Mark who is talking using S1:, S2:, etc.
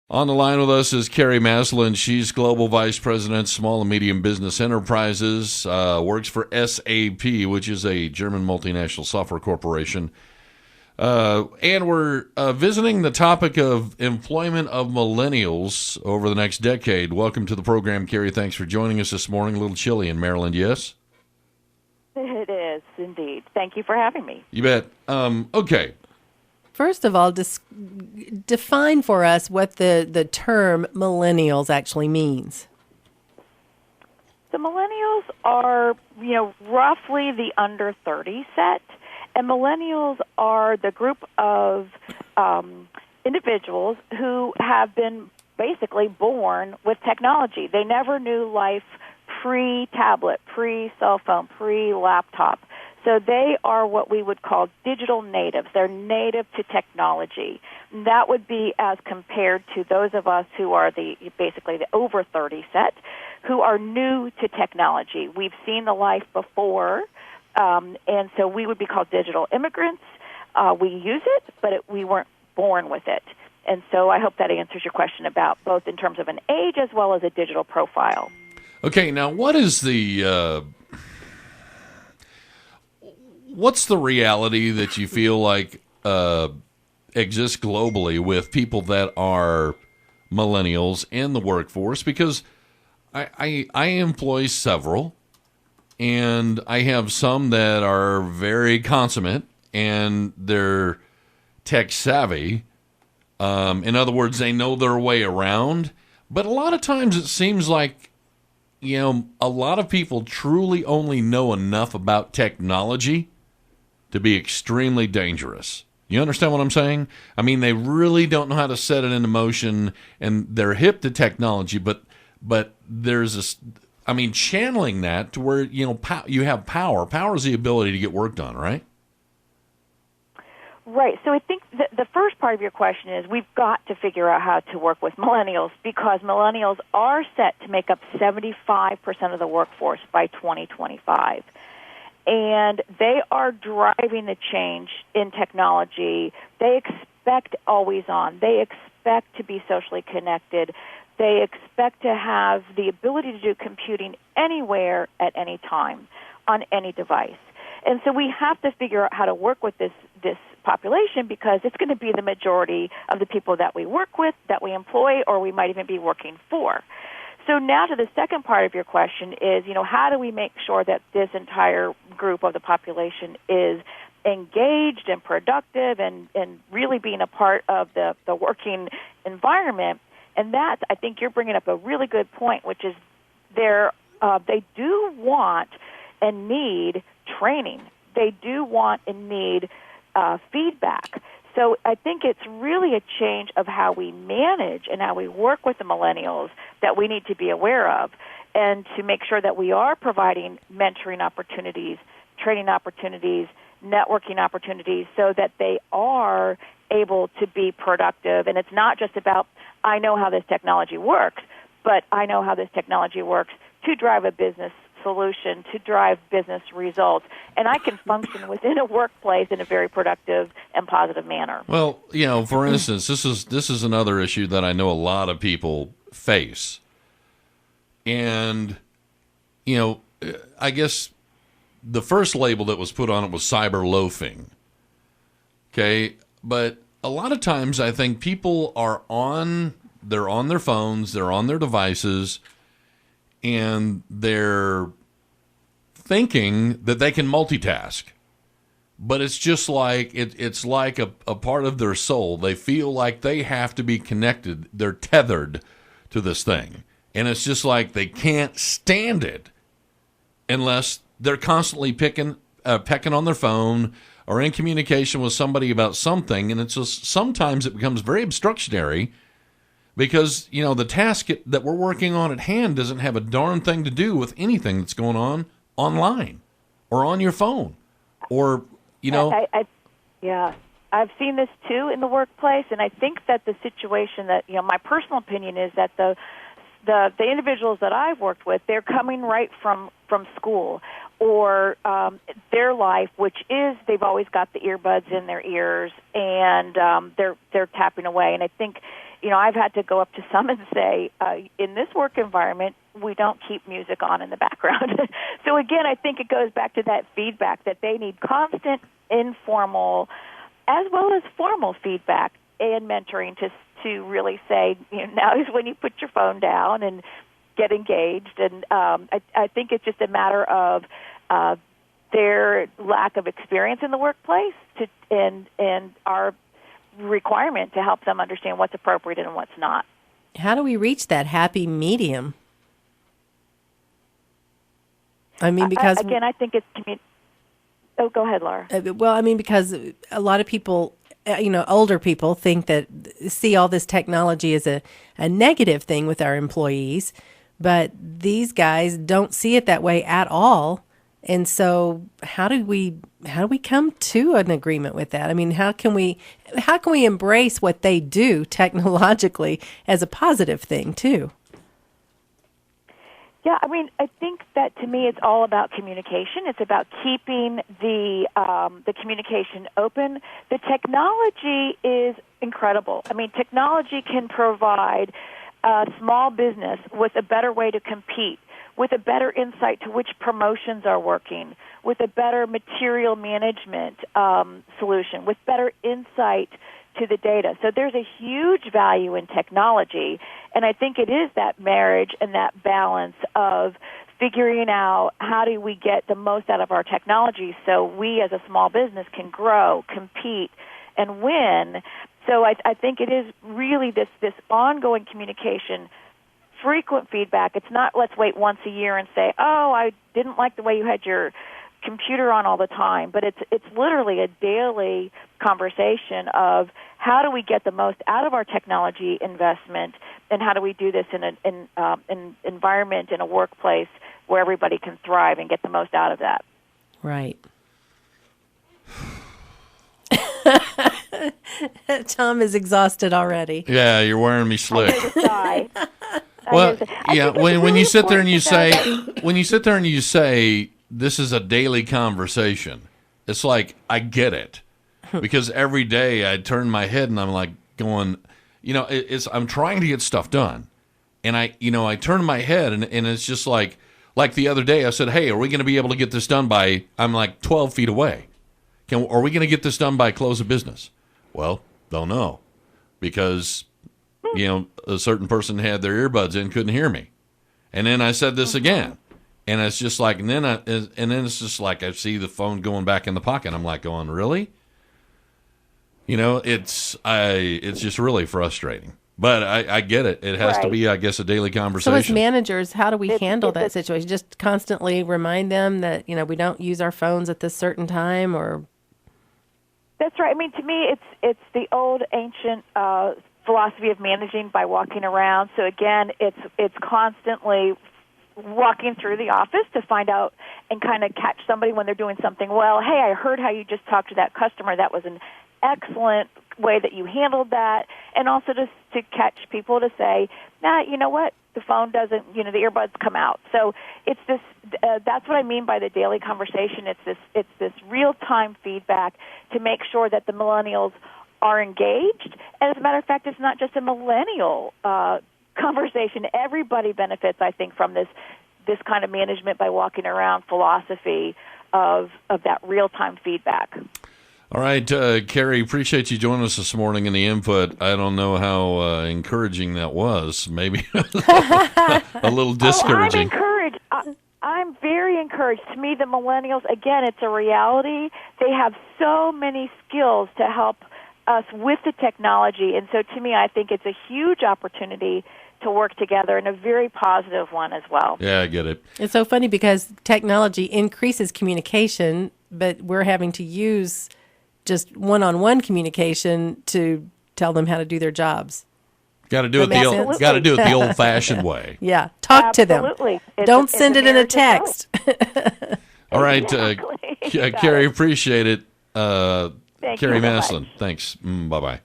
S1: On the line with us is Carrie Maslen. She's Global Vice President, Small and Medium Business Enterprises, works for SAP, which is a German multinational software corporation. And we're visiting the topic of employment of millennials over the next decade. Welcome to the program, Carrie. Thanks for joining us this morning. A little chilly in Maryland, yes?
S2: It is, indeed. Thank you for having me.
S1: You bet. Okay.
S3: First of all, define for us what the term millennials actually means.
S2: The millennials are, roughly the under 30 set, and millennials are the group of individuals who have been basically born with technology. They never knew life pre-tablet, pre-cell phone, pre-laptop. So they are what we would call digital natives. They're native to technology. That would be as compared to those of us who are basically the over 30 set, who are new to technology. We've seen the life before, and so we would be called digital immigrants. We use it, but we weren't born with it. And so I hope that answers your question about both in terms of an age as well as a digital profile.
S1: Okay, now what is what's the reality that you feel like exists globally with people that are millennials in the workforce? Because I employ several, and I have some that are very consummate and they're tech savvy. In other words, they know their way around. But a lot of times it seems like, a lot of people truly only know enough about technology to be extremely dangerous. You understand what I'm saying? I mean, they really don't know how to set it into motion, and they're hip to technology, but there's channeling that to where, you have power. Power is the ability to get work done, right?
S2: Right. So I think the first part of your question is we've got to figure out how to work with millennials, because millennials are set to make up 75% of the workforce by 2025. And they are driving the change in technology. They expect always on. They expect to be socially connected. They expect to have the ability to do computing anywhere at any time on any device. And so we have to figure out how to work with this population, because it's going to be the majority of the people that we work with, that we employ, or we might even be working for. So now to the second part of your question is, how do we make sure that this entire group of the population is engaged and productive and really being a part of the working environment? And that, I think you're bringing up a really good point, which is they do want and need training. They do want and need feedback. So I think it's really a change of how we manage and how we work with the millennials that we need to be aware of, and to make sure that we are providing mentoring opportunities, training opportunities, networking opportunities, so that they are able to be productive. And it's not just about, I know how this technology works, but I know how this technology works to drive a business solution, to drive business results, and I can function within a workplace in a very productive and positive manner.
S1: Well, for instance, this is another issue that I know a lot of people face. And, I guess the first label that was put on it was cyberloafing. Okay? But a lot of times I think people they're on their phones, they're on their devices, and they're thinking that they can multitask. But it's just like, it's like a part of their soul. They feel like they have to be connected. They're tethered to this thing. And it's just like they can't stand it unless they're constantly pecking on their phone or in communication with somebody about something. And it's just, sometimes it becomes very obstructionary, because, the task that we're working on at hand doesn't have a darn thing to do with anything that's going on online or on your phone, or,
S2: Yeah, I've seen this too in the workplace, and I think that the situation that, my personal opinion is that the individuals that I've worked with, they're coming right from school or their life, which is they've always got the earbuds in their ears, and they're tapping away. And I think I've had to go up to some and say, in this work environment, we don't keep music on in the background. So again, I think it goes back to that feedback that they need constant, informal, as well as formal feedback and mentoring to really say, now is when you put your phone down and get engaged. And I think it's just a matter of their lack of experience in the workplace and our requirement to help them understand what's appropriate and what's not.
S3: How do we reach that happy medium? I mean, because
S2: again, I think it's Oh, go ahead, Laura.
S3: Well, I mean, because a lot of people, older people see all this technology as a negative thing with our employees, but these guys don't see it that way at all. And so how do we come to an agreement with that? I mean, how can we embrace what they do technologically as a positive thing too?
S2: Yeah, I mean, I think that to me it's all about communication. It's about keeping the communication open. The technology is incredible. I mean, technology can provide a small business with a better way to compete, with a better insight to which promotions are working, with a better material management solution, with better insight to the data. So there's a huge value in technology, and I think it is that marriage and that balance of figuring out how do we get the most out of our technology so we as a small business can grow, compete, and win. So I think it is really this ongoing communication, frequent feedback. It's not let's wait once a year and say, oh, I didn't like the way you had your computer on all the time, but it's literally a daily conversation of how do we get the most out of our technology investment, and how do we do this in an environment, in a workplace where everybody can thrive and get the most out of that.
S3: Right. Tom is exhausted already.
S1: Yeah, you're wearing me slick.
S2: Well,
S1: yeah. When you sit there and you say, this is a daily conversation, it's like I get it, because every day I turn my head and I'm like going, I'm trying to get stuff done, and I turn my head and it's just like the other day I said, hey, are we going to be able to get this done by? I'm like 12 feet away. Are we going to get this done by close of business? Well, don't know, because a certain person had their earbuds in, couldn't hear me, and then I said this again. And it's just like, and then it's just like I see the phone going back in the pocket. I'm like going, really? It's just really frustrating. But I get it. It has to be, I guess, a daily conversation.
S3: So as managers, how do we handle that situation? Just constantly remind them that we don't use our phones at this certain time, or.
S2: That's right. I mean, to me, it's the old ancient philosophy of managing by walking around. So again, it's constantly walking through the office to find out and kind of catch somebody when they're doing something well. Hey, I heard how you just talked to that customer. That was an excellent way that you handled that. And also to catch people to say, you know what? The phone doesn't, the earbuds come out. So it's this, that's what I mean by the daily conversation. It's this real-time feedback to make sure that the millennials are engaged. And as a matter of fact, it's not just a millennial conversation. Everybody benefits, I think, from this kind of management by walking around philosophy of that real-time feedback.
S1: All right, Carrie, appreciate you joining us this morning in the input. I don't know how encouraging that was. Maybe a little discouraging.
S2: I'm encouraged. I'm very encouraged. To me, the millennials, again, it's a reality. They have so many skills to help us with the technology. And so to me, I think it's a huge opportunity to work together, and a very positive one as well.
S1: Yeah, I get it.
S3: It's so funny because technology increases communication, but we're having to use just one-on-one communication to tell them how to do their jobs.
S1: Got to do it the old-fashioned way.
S3: Yeah, talk to them. Don't send it in a text.
S1: All right,
S2: exactly.
S1: Carrie, appreciate it.
S2: Thank
S1: Carrie
S2: you so
S1: Maslen,
S2: much.
S1: thanks. Bye-bye.